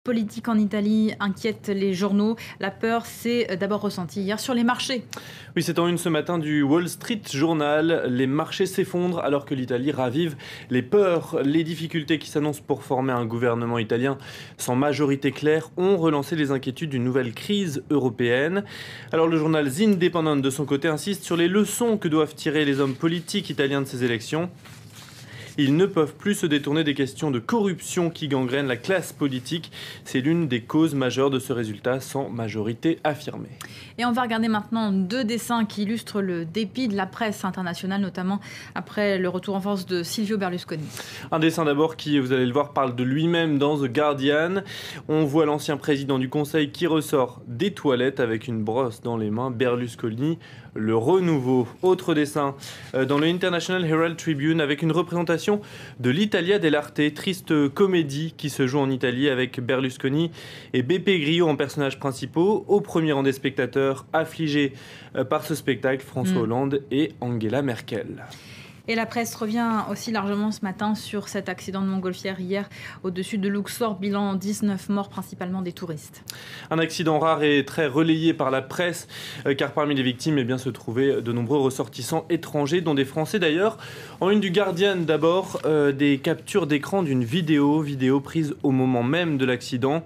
Politique en Italie inquiète les journaux. La peur s'est d'abord ressentie hier sur les marchés. Oui, c'est en une ce matin du Wall Street Journal. Les marchés s'effondrent alors que l'Italie ravive les peurs. Les difficultés qui s'annoncent pour former un gouvernement italien sans majorité claire ont relancé les inquiétudes d'une nouvelle crise européenne. Alors le journal The Independent de son côté insiste sur les leçons que doivent tirer les hommes politiques italiens de ces élections. Ils ne peuvent plus se détourner des questions de corruption qui gangrènent la classe politique. C'est l'une des causes majeures de ce résultat sans majorité affirmée. Et on va regarder maintenant deux dessins qui illustrent le dépit de la presse internationale, notamment après le retour en force de Silvio Berlusconi. Un dessin d'abord qui, vous allez le voir, parle de lui-même dans The Guardian. On voit l'ancien président du Conseil qui ressort des toilettes avec une brosse dans les mains. Berlusconi, le renouveau. Autre dessin dans le International Herald Tribune avec une représentation de l'Italia dell'arte, triste comédie qui se joue en Italie avec Berlusconi et Beppe Grillo en personnages principaux. Au premier rang des spectateurs affligés par ce spectacle, François Hollande et Angela Merkel. Et la presse revient aussi largement ce matin sur cet accident de montgolfière hier au-dessus de Luxor, bilan 19 morts, principalement des touristes. Un accident rare et très relayé par la presse, car parmi les victimes se trouvaient de nombreux ressortissants étrangers, dont des Français d'ailleurs. En une du Guardian d'abord, des captures d'écran d'une vidéo prise au moment même de l'accident.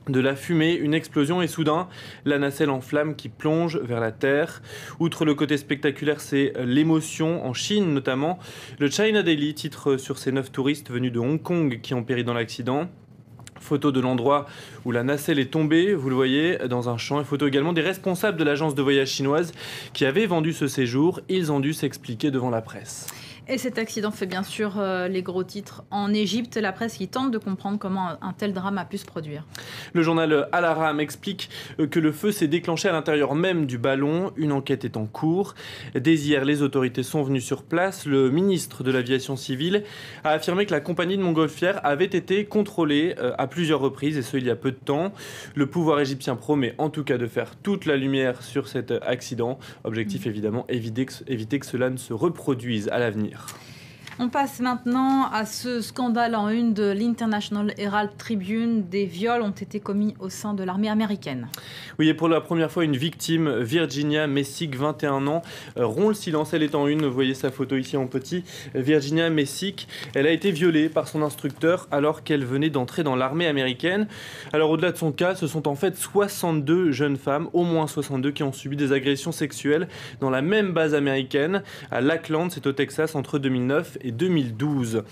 De la fumée, une explosion et soudain, la nacelle en flammes qui plonge vers la terre. Outre le côté spectaculaire, c'est l'émotion, en Chine notamment. Le China Daily titre sur ces 9 touristes venus de Hong Kong qui ont péri dans l'accident. Photo de l'endroit où la nacelle est tombée, vous le voyez, dans un champ. Et photo également des responsables de l'agence de voyage chinoise qui avaient vendu ce séjour. Ils ont dû s'expliquer devant la presse. Et cet accident fait bien sûr les gros titres en Égypte. La presse qui tente de comprendre comment un tel drame a pu se produire. Le journal Al Ahram explique que le feu s'est déclenché à l'intérieur même du ballon. Une enquête est en cours. Dès hier, les autorités sont venues sur place. Le ministre de l'Aviation civile a affirmé que la compagnie de montgolfière avait été contrôlée à plusieurs reprises, et ce, il y a peu de temps. Le pouvoir égyptien promet en tout cas de faire toute la lumière sur cet accident. Objectif évidemment, éviter que cela ne se reproduise à l'avenir. On passe maintenant à ce scandale en une de l'International Herald Tribune. Des viols ont été commis au sein de l'armée américaine. Oui, et pour la première fois, une victime, Virginia Messick, 21 ans, rompt le silence. Elle est en une, vous voyez sa photo ici en petit. Virginia Messick, elle a été violée par son instructeur alors qu'elle venait d'entrer dans l'armée américaine. Alors au-delà de son cas, ce sont en fait 62 jeunes femmes, au moins 62, qui ont subi des agressions sexuelles dans la même base américaine, à Lackland, c'est au Texas, entre 2009 et 2012.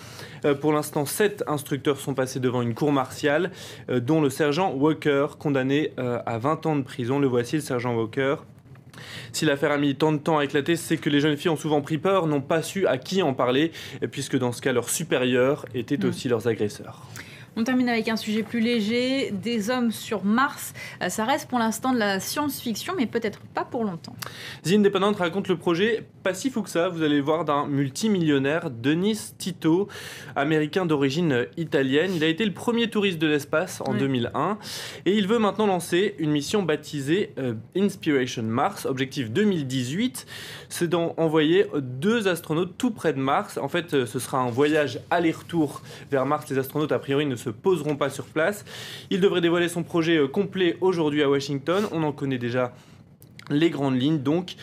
Pour l'instant, 7 instructeurs sont passés devant une cour martiale, dont le sergent Walker, condamné à 20 ans de prison. Le voici, le sergent Walker. Si l'affaire a mis tant de temps à éclater, c'est que les jeunes filles ont souvent pris peur, n'ont pas su à qui en parler, puisque dans ce cas, leurs supérieurs étaient aussi leurs agresseurs. On termine avec un sujet plus léger, des hommes sur Mars. Ça reste pour l'instant de la science-fiction, mais peut-être pas pour longtemps. The Independent raconte le projet pas si fou que ça, vous allez voir, d'un multimillionnaire, Denis Tito, américain d'origine italienne. Il a été le premier touriste de l'espace en 2001 et il veut maintenant lancer une mission baptisée Inspiration Mars, objectif 2018. C'est d'envoyer 2 astronautes tout près de Mars. En fait, ce sera un voyage aller-retour vers Mars. Les astronautes, a priori, ne se poseront pas sur place. Il devrait dévoiler son projet complet aujourd'hui à Washington. On en connaît déjà les grandes lignes. Donc,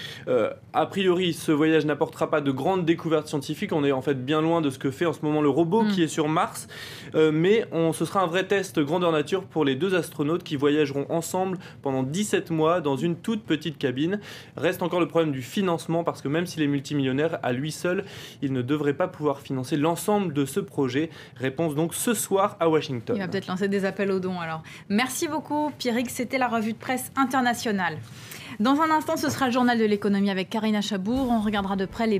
a priori, ce voyage n'apportera pas de grandes découvertes scientifiques. On est en fait bien loin de ce que fait en ce moment le robot qui est sur Mars. Mais ce sera un vrai test grandeur nature pour les 2 astronautes qui voyageront ensemble pendant 17 mois dans une toute petite cabine. Reste encore le problème du financement, parce que même s'il est multimillionnaire, à lui seul, il ne devrait pas pouvoir financer l'ensemble de ce projet. Réponse donc ce soir à Washington. Il va peut-être lancer des appels aux dons alors. Merci beaucoup Pierrick, c'était la revue de presse internationale. Dans un instant, ce sera le journal de l'économie avec Karina Chabour. On regardera de près les